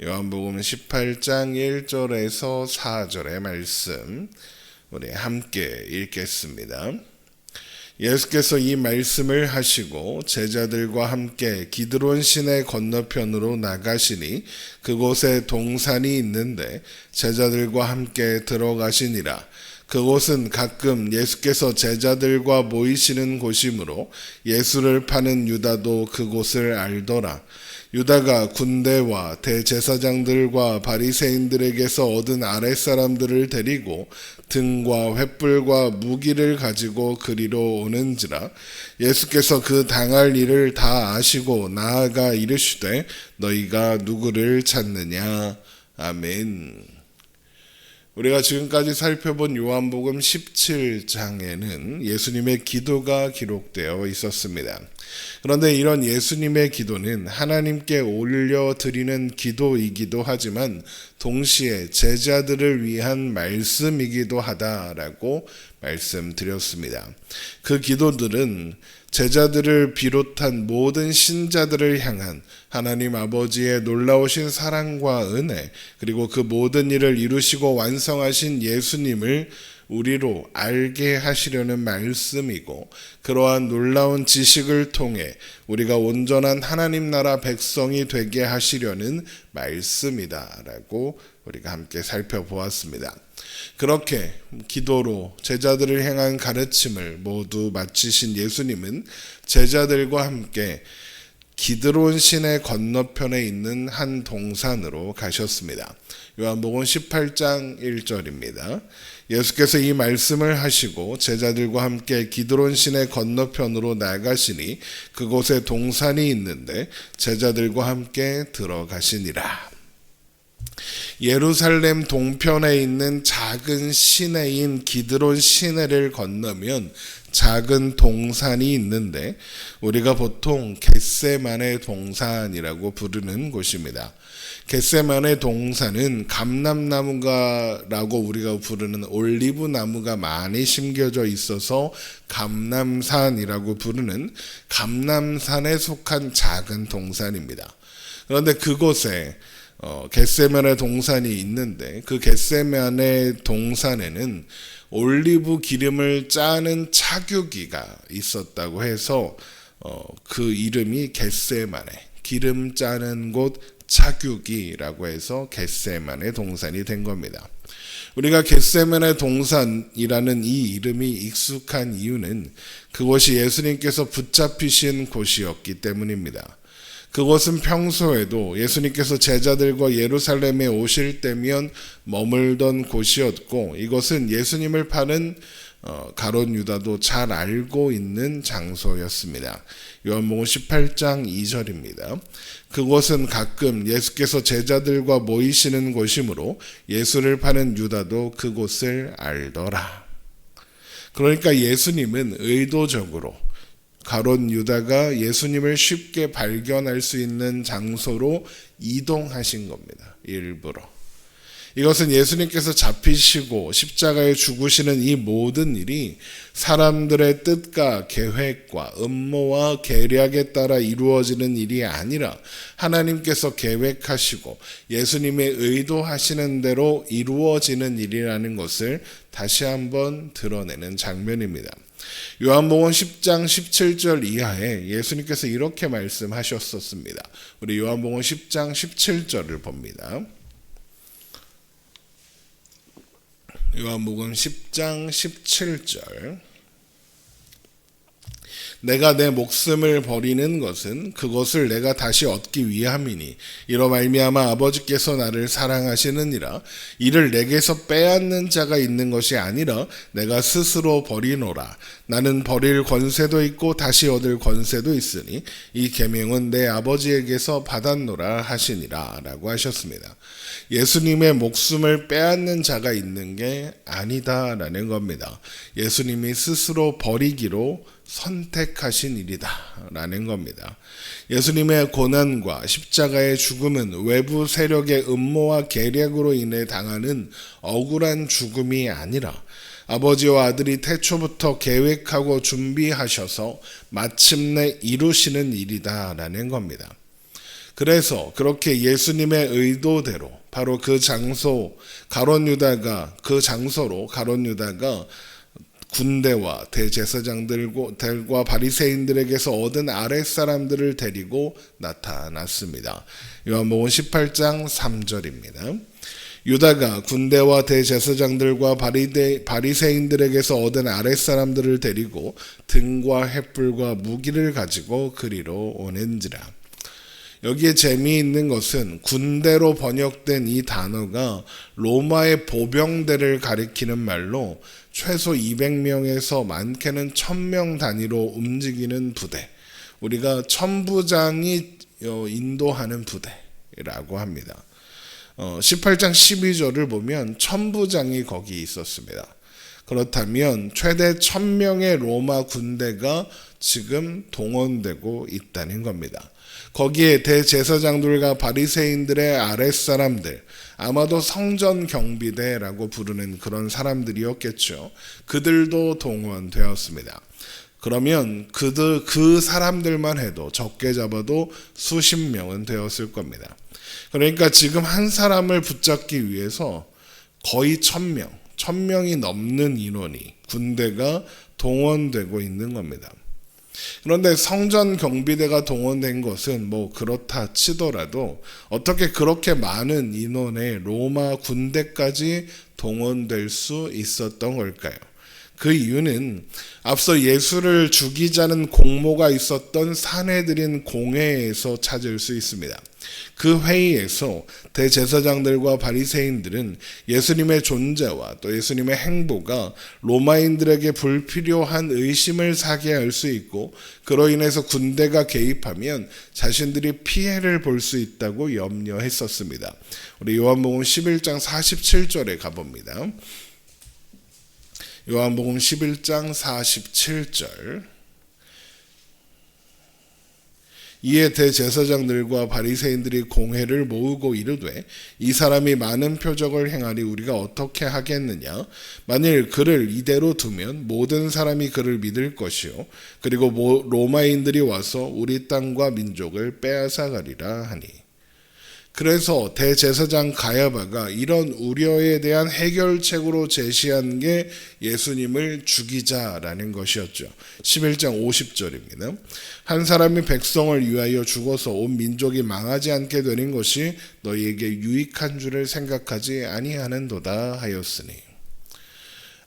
요한복음 18장 1절에서 4절의 말씀 우리 함께 읽겠습니다. 예수께서 이 말씀을 하시고 제자들과 함께 기드론 시내 건너편으로 나가시니 그곳에 동산이 있는데 제자들과 함께 들어가시니라. 그곳은 가끔 예수께서 제자들과 모이시는 곳이므로 예수를 파는 유다도 그곳을 알더라. 유다가 군대와 대제사장들과 바리새인들에게서 얻은 아랫사람들을 데리고 등과 횃불과 무기를 가지고 그리로 오는지라. 예수께서 그 당할 일을 다 아시고 나아가 이르시되 너희가 누구를 찾느냐. 아멘. 우리가 지금까지 살펴본 요한복음 17장에는 예수님의 기도가 기록되어 있었습니다. 그런데 이런 예수님의 기도는 하나님께 올려드리는 기도이기도 하지만 동시에 제자들을 위한 말씀이기도 하다라고 말씀드렸습니다. 그 기도들은 제자들을 비롯한 모든 신자들을 향한 하나님 아버지의 놀라우신 사랑과 은혜, 그리고 그 모든 일을 이루시고 완성하신 예수님을 우리로 알게 하시려는 말씀이고, 그러한 놀라운 지식을 통해 우리가 온전한 하나님 나라 백성이 되게 하시려는 말씀이다라고 우리가 함께 살펴보았습니다. 그렇게 기도로 제자들을 향한 가르침을 모두 마치신 예수님은 제자들과 함께 기드론 시내 건너편에 있는 한 동산으로 가셨습니다. 요한복음 18장 1절입니다. 예수께서 이 말씀을 하시고 제자들과 함께 기드론 시내 건너편으로 나가시니 그곳에 동산이 있는데 제자들과 함께 들어가시니라. 예루살렘 동편에 있는 작은 시내인 기드론 시내를 건너면 작은 동산이 있는데 우리가 보통 겟세마네 동산이라고 부르는 곳입니다. 겟세마네 동산은 감람나무가라고 우리가 부르는 올리브 나무가 많이 심겨져 있어서 감람산이라고 부르는 감람산에 속한 작은 동산입니다. 그런데 그곳에 겟세마네 동산이 있는데 그 겟세마네 동산에는 올리브 기름을 짜는 차규기가 있었다고 해서 그 이름이 겟세마네, 기름 짜는 곳 차규기라고 해서 겟세마네 동산이 된 겁니다. 우리가 겟세마네 동산이라는 이 이름이 익숙한 이유는 그곳이 예수님께서 붙잡히신 곳이었기 때문입니다. 그곳은 평소에도 예수님께서 제자들과 예루살렘에 오실 때면 머물던 곳이었고, 이것은 예수님을 파는 가룟 유다도 잘 알고 있는 장소였습니다. 요한복음 18장 2절입니다. 그곳은 가끔 예수께서 제자들과 모이시는 곳이므로 예수를 파는 유다도 그곳을 알더라. 그러니까 예수님은 의도적으로 가룟 유다가 예수님을 쉽게 발견할 수 있는 장소로 이동하신 겁니다. 일부러. 이것은 예수님께서 잡히시고 십자가에 죽으시는 이 모든 일이 사람들의 뜻과 계획과 음모와 계략에 따라 이루어지는 일이 아니라 하나님께서 계획하시고 예수님의 의도하시는 대로 이루어지는 일이라는 것을 다시 한번 드러내는 장면입니다. 요한복음 10장 17절 이하에 예수님께서 이렇게 말씀하셨었습니다. 우리 요한복음 10장 17절을 봅니다. 요한복음 10장 17절. 내가 내 목숨을 버리는 것은 그것을 내가 다시 얻기 위함이니 이로 말미암아 아버지께서 나를 사랑하시느니라. 이를 내게서 빼앗는 자가 있는 것이 아니라 내가 스스로 버리노라. 나는 버릴 권세도 있고 다시 얻을 권세도 있으니 이 계명은 내 아버지에게서 받았노라 하시니라 라고 하셨습니다. 예수님의 목숨을 빼앗는 자가 있는 게 아니다라는 겁니다. 예수님이 스스로 버리기로 선택하신 일이다 라는 겁니다. 예수님의 고난과 십자가의 죽음은 외부 세력의 음모와 계략으로 인해 당하는 억울한 죽음이 아니라 아버지와 아들이 태초부터 계획하고 준비하셔서 마침내 이루시는 일이다 라는 겁니다. 그래서 그렇게 예수님의 의도대로 바로 그 장소 그 장소로 가룟 유다가 군대와 대제사장들과 바리새인들에게서 얻은 아랫사람들을 데리고 나타났습니다. 요한복음 18장 3절입니다. 유다가 군대와 대제사장들과 바리새인들에게서 얻은 아랫사람들을 데리고 등과 횃불과 무기를 가지고 그리로 오는지라. 여기에 재미있는 것은 군대로 번역된 이 단어가 로마의 보병대를 가리키는 말로 최소 200명에서 많게는 1000명 단위로 움직이는 부대, 우리가 천부장이 인도하는 부대라고 합니다. 18장 12절을 보면 천부장이 거기 있었습니다. 그렇다면 최대 1000명의 로마 군대가 지금 동원되고 있다는 겁니다. 거기에 대제사장들과 바리새인들의 아랫사람들, 아마도 성전 경비대라고 부르는 그런 사람들이었겠죠. 그들도 동원되었습니다. 그러면 그 사람들만 해도 적게 잡아도 수십 명은 되었을 겁니다. 그러니까 지금 한 사람을 붙잡기 위해서 거의 1000명이 넘는 인원이 군대가 동원되고 있는 겁니다. 그런데 성전 경비대가 동원된 것은 그렇다 치더라도 어떻게 그렇게 많은 인원의 로마 군대까지 동원될 수 있었던 걸까요? 그 이유는 앞서 예수를 죽이자는 공모가 있었던 산헤드린 공회에서 찾을 수 있습니다. 그 회의에서 대제사장들과 바리새인들은 예수님의 존재와 또 예수님의 행보가 로마인들에게 불필요한 의심을 사게 할 수 있고, 그로 인해서 군대가 개입하면 자신들이 피해를 볼 수 있다고 염려했었습니다. 우리 요한복음 11장 47절에 가봅니다. 요한복음 11장 47절. 이에 대제사장들과 바리새인들이 공회를 모으고 이르되 이 사람이 많은 표적을 행하니 우리가 어떻게 하겠느냐? 만일 그를 이대로 두면 모든 사람이 그를 믿을 것이요 그리고 로마인들이 와서 우리 땅과 민족을 빼앗아 가리라 하니. 그래서 대제사장 가야바가 이런 우려에 대한 해결책으로 제시한 게 예수님을 죽이자라는 것이었죠. 11장 50절입니다. 한 사람이 백성을 위하여 죽어서 온 민족이 망하지 않게 되는 것이 너희에게 유익한 줄을 생각하지 아니하는도다 하였으니.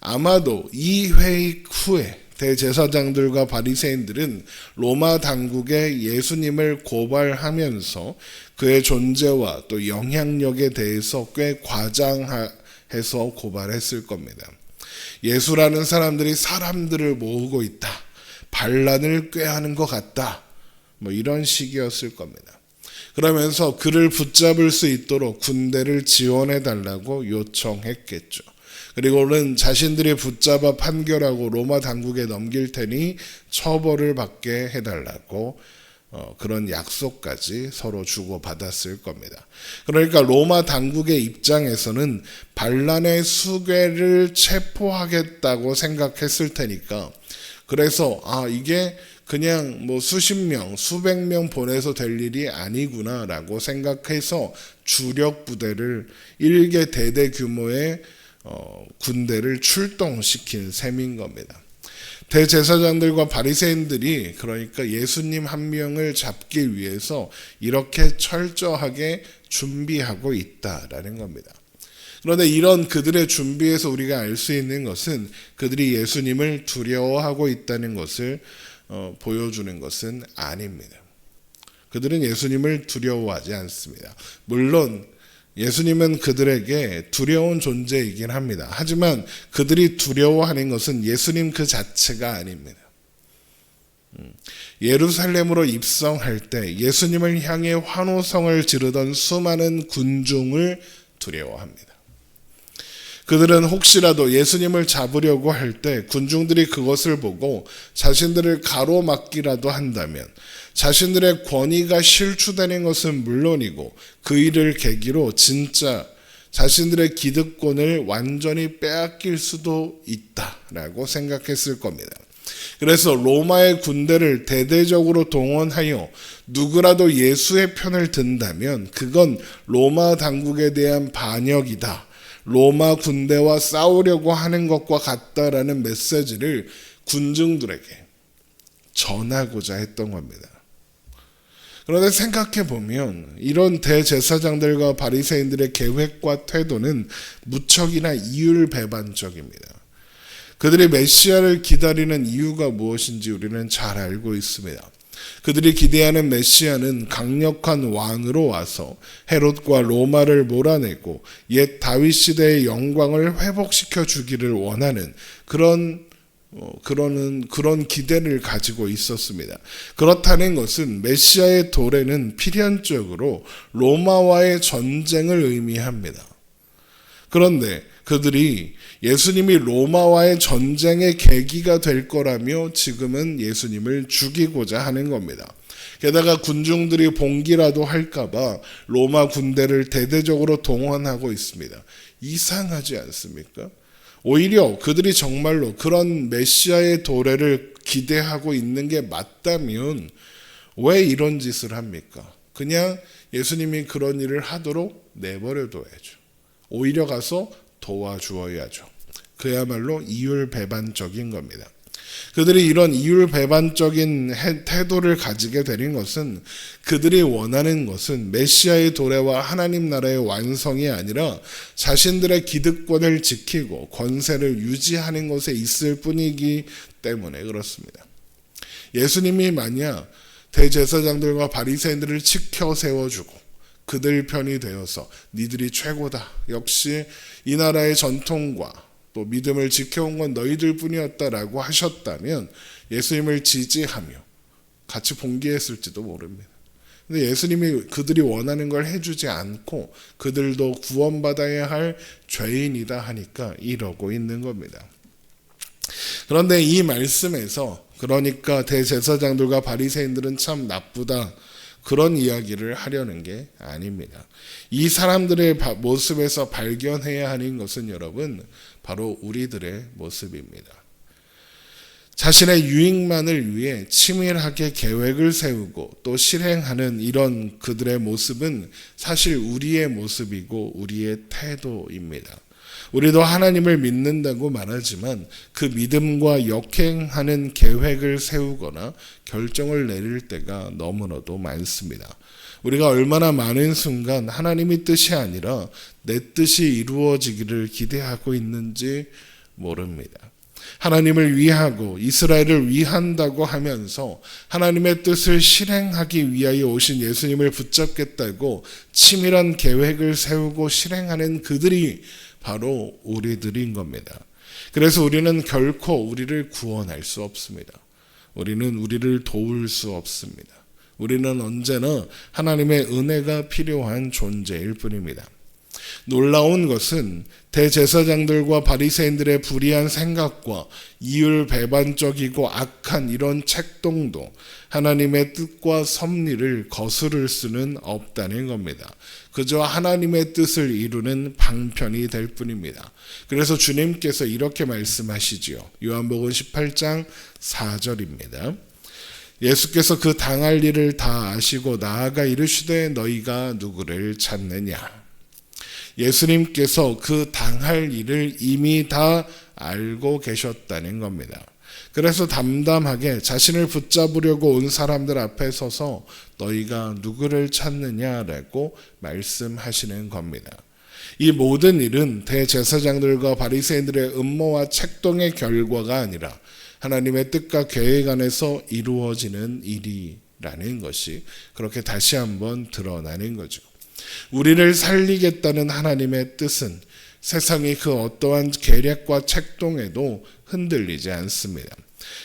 아마도 이 회의 후에 대제사장들과 바리새인들은 로마 당국에 예수님을 고발하면서 그의 존재와 또 영향력에 대해서 꽤 과장해서 고발했을 겁니다. 예수라는 사람들이 사람들을 모으고 있다. 반란을 꾀하는 것 같다. 이런 식이었을 겁니다. 그러면서 그를 붙잡을 수 있도록 군대를 지원해 달라고 요청했겠죠. 그리고는 자신들이 붙잡아 판결하고 로마 당국에 넘길 테니 처벌을 받게 해달라고 그런 약속까지 서로 주고받았을 겁니다. 그러니까 로마 당국의 입장에서는 반란의 수괴를 체포하겠다고 생각했을 테니까, 그래서 이게 그냥 수십 명, 수백 명 보내서 될 일이 아니구나라고 생각해서 주력 부대를 일개 대대 규모의 군대를 출동시킨 셈인 겁니다. 대제사장들과 바리새인들이 그러니까 예수님 한 명을 잡기 위해서 이렇게 철저하게 준비하고 있다라는 겁니다. 그런데 이런 그들의 준비에서 우리가 알 수 있는 것은 그들이 예수님을 두려워하고 있다는 것을 보여주는 것은 아닙니다. 그들은 예수님을 두려워하지 않습니다. 물론 예수님은 그들에게 두려운 존재이긴 합니다. 하지만 그들이 두려워하는 것은 예수님 그 자체가 아닙니다. 예루살렘으로 입성할 때 예수님을 향해 환호성을 지르던 수많은 군중을 두려워합니다. 그들은 혹시라도 예수님을 잡으려고 할 때 군중들이 그것을 보고 자신들을 가로막기라도 한다면 자신들의 권위가 실추되는 것은 물론이고 그 일을 계기로 진짜 자신들의 기득권을 완전히 빼앗길 수도 있다라고 생각했을 겁니다. 그래서 로마의 군대를 대대적으로 동원하여 누구라도 예수의 편을 든다면 그건 로마 당국에 대한 반역이다. 로마 군대와 싸우려고 하는 것과 같다라는 메시지를 군중들에게 전하고자 했던 겁니다. 그런데 생각해 보면 이런 대제사장들과 바리새인들의 계획과 태도는 무척이나 이율배반적입니다. 그들이 메시아를 기다리는 이유가 무엇인지 우리는 잘 알고 있습니다. 그들이 기대하는 메시아는 강력한 왕으로 와서 헤롯과 로마를 몰아내고 옛 다윗 시대의 영광을 회복시켜 주기를 원하는 그런 기대를 가지고 있었습니다. 그렇다는 것은 메시아의 도래는 필연적으로 로마와의 전쟁을 의미합니다. 그런데 그들이 예수님이 로마와의 전쟁의 계기가 될 거라며 지금은 예수님을 죽이고자 하는 겁니다. 게다가 군중들이 봉기라도 할까봐 로마 군대를 대대적으로 동원하고 있습니다. 이상하지 않습니까? 오히려 그들이 정말로 그런 메시아의 도래를 기대하고 있는 게 맞다면 왜 이런 짓을 합니까? 그냥 예수님이 그런 일을 하도록 내버려 둬야죠. 오히려 가서 도와주어야죠. 그야말로 이율배반적인 겁니다. 그들이 이런 이율배반적인 태도를 가지게 되는 것은 그들이 원하는 것은 메시아의 도래와 하나님 나라의 완성이 아니라 자신들의 기득권을 지키고 권세를 유지하는 것에 있을 뿐이기 때문에 그렇습니다. 예수님이 만약 대제사장들과 바리새인들을 지켜 세워주고 그들 편이 되어서 니들이 최고다. 역시 이 나라의 전통과 또 믿음을 지켜온 건 너희들 뿐이었다라고 하셨다면 예수님을 지지하며 같이 봉기했을지도 모릅니다. 근데 예수님이 그들이 원하는 걸 해주지 않고 그들도 구원받아야 할 죄인이다 하니까 이러고 있는 겁니다. 그런데 이 말씀에서 그러니까 대제사장들과 바리새인들은 참 나쁘다. 그런 이야기를 하려는 게 아닙니다. 이 사람들의 모습에서 발견해야 하는 것은 여러분 바로 우리들의 모습입니다. 자신의 유익만을 위해 치밀하게 계획을 세우고 또 실행하는 이런 그들의 모습은 사실 우리의 모습이고 우리의 태도입니다. 우리도 하나님을 믿는다고 말하지만 그 믿음과 역행하는 계획을 세우거나 결정을 내릴 때가 너무나도 많습니다. 우리가 얼마나 많은 순간 하나님의 뜻이 아니라 내 뜻이 이루어지기를 기대하고 있는지 모릅니다. 하나님을 위하고 이스라엘을 위한다고 하면서 하나님의 뜻을 실행하기 위하여 오신 예수님을 붙잡겠다고 치밀한 계획을 세우고 실행하는 그들이 바로 우리들인 겁니다. 그래서 우리는 결코 우리를 구원할 수 없습니다. 우리는 우리를 도울 수 없습니다. 우리는 언제나 하나님의 은혜가 필요한 존재일 뿐입니다. 놀라운 것은 대제사장들과 바리새인들의 불의한 생각과 이율배반적이고 악한 이런 책동도 하나님의 뜻과 섭리를 거스를 수는 없다는 겁니다. 그저 하나님의 뜻을 이루는 방편이 될 뿐입니다. 그래서 주님께서 이렇게 말씀하시지요. 요한복음 18장 4절입니다. 예수께서 그 당할 일을 다 아시고 나아가 이르시되 너희가 누구를 찾느냐. 예수님께서 그 당할 일을 이미 다 알고 계셨다는 겁니다. 그래서 담담하게 자신을 붙잡으려고 온 사람들 앞에 서서 너희가 누구를 찾느냐라고 말씀하시는 겁니다. 이 모든 일은 대제사장들과 바리새인들의 음모와 책동의 결과가 아니라 하나님의 뜻과 계획 안에서 이루어지는 일이라는 것이 그렇게 다시 한번 드러나는 거죠. 우리를 살리겠다는 하나님의 뜻은 세상이 그 어떠한 계략과 책동에도 흔들리지 않습니다.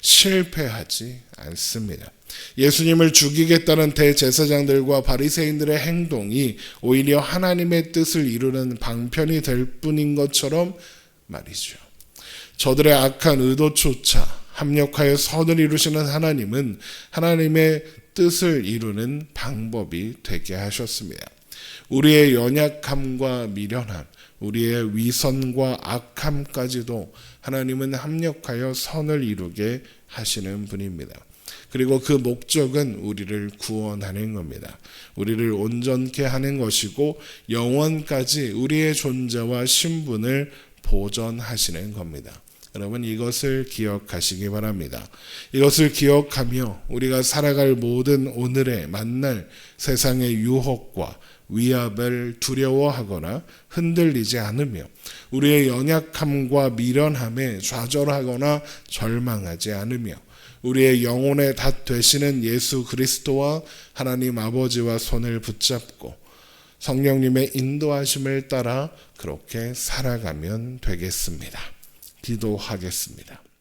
실패하지 않습니다. 예수님을 죽이겠다는 대제사장들과 바리새인들의 행동이 오히려 하나님의 뜻을 이루는 방편이 될 뿐인 것처럼 말이죠. 저들의 악한 의도조차 합력하여 선을 이루시는 하나님은 하나님의 뜻을 이루는 방법이 되게 하셨습니다. 우리의 연약함과 미련함, 우리의 위선과 악함까지도 하나님은 합력하여 선을 이루게 하시는 분입니다. 그리고 그 목적은 우리를 구원하는 겁니다. 우리를 온전케 하는 것이고 영원까지 우리의 존재와 신분을 보존하시는 겁니다. 여러분, 이것을 기억하시기 바랍니다. 이것을 기억하며 우리가 살아갈 모든 오늘에 만날 세상의 유혹과 위압을 두려워하거나 흔들리지 않으며 우리의 연약함과 미련함에 좌절하거나 절망하지 않으며 우리의 영혼의 닷 되시는 예수 그리스도와 하나님 아버지와 손을 붙잡고 성령님의 인도하심을 따라 그렇게 살아가면 되겠습니다. 기도하겠습니다.